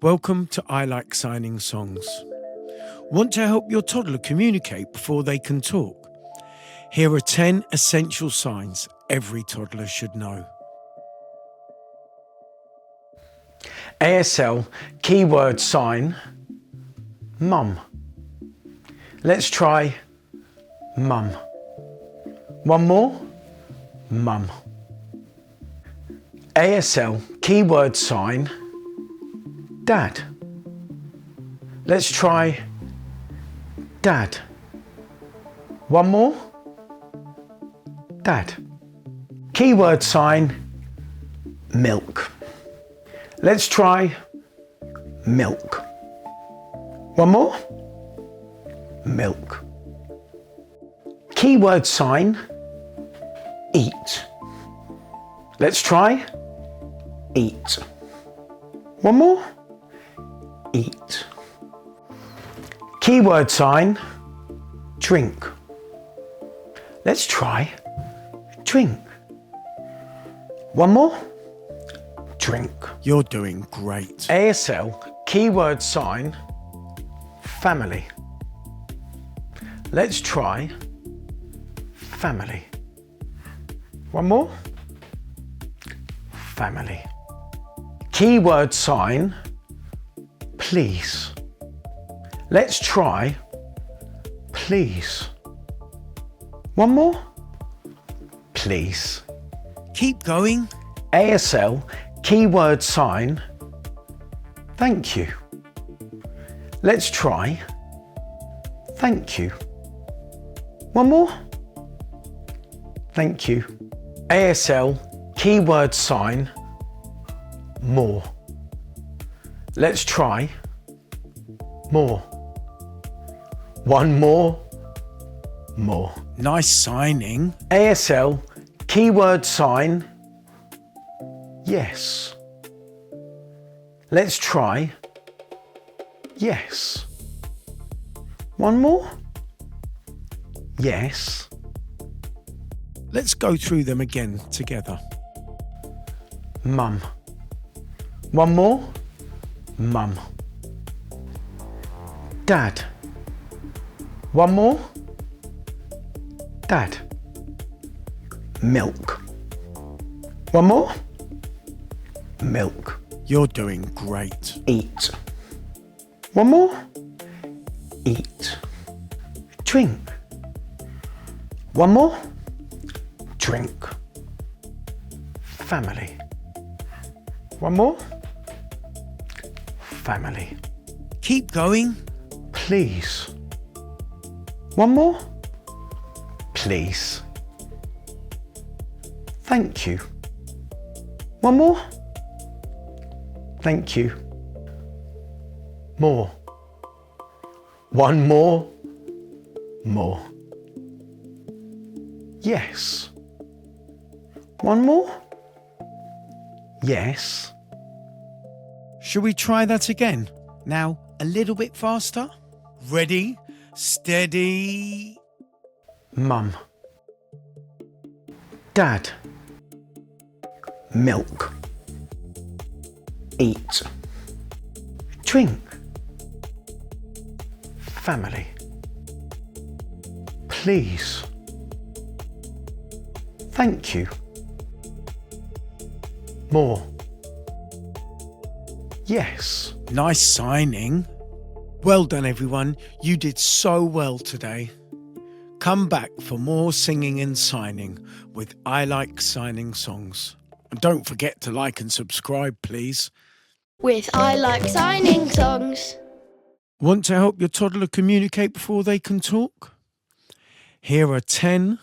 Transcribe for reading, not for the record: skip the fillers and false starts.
Welcome to I Like Signing Songs. Want to help your toddler communicate before they can talk? Here are 10 essential signs every toddler should know. ASL keyword sign, mum. Let's try mum. One more, mum. ASL keyword sign, dad. Let's try dad. One more, dad. Keyword sign, milk. Let's try milk. One more, milk. Keyword sign, eat. Let's try eat. One more, eat. Keyword sign, drink. Let's try drink. One more, drink. You're doing great. ASL keyword sign, family. Let's try family. One more, family. Keyword sign, please. Let's try please. One more, please. Keep going. ASL keyword sign, thank you. Let's try thank you. One more, thank you. ASL keyword sign, more. Let's try more. One more, more. Nice signing. ASL keyword sign, yes. Let's try yes. One more, yes. Let's go through them again together. Mum. One more, mum. Dad. One more, dad. Milk. One more, milk. You're doing great. Eat. One more, eat. Drink. One more, drink. Family. One more, family. Keep going. Please. One more, please. Thank you. One more, thank you. More. One more, more. Yes. One more, yes. Shall we try that again? Now, a little bit faster. Ready, steady. Mum. Dad. Milk. Eat. Drink. Family. Please. Thank you. More. Yes. Nice signing. Well done, everyone. You did so well today. Come back for more singing and signing with I Like Signing Songs. And don't forget to like and subscribe, please. With I Like Signing Songs. Want to help your toddler communicate before they can talk? Here are 10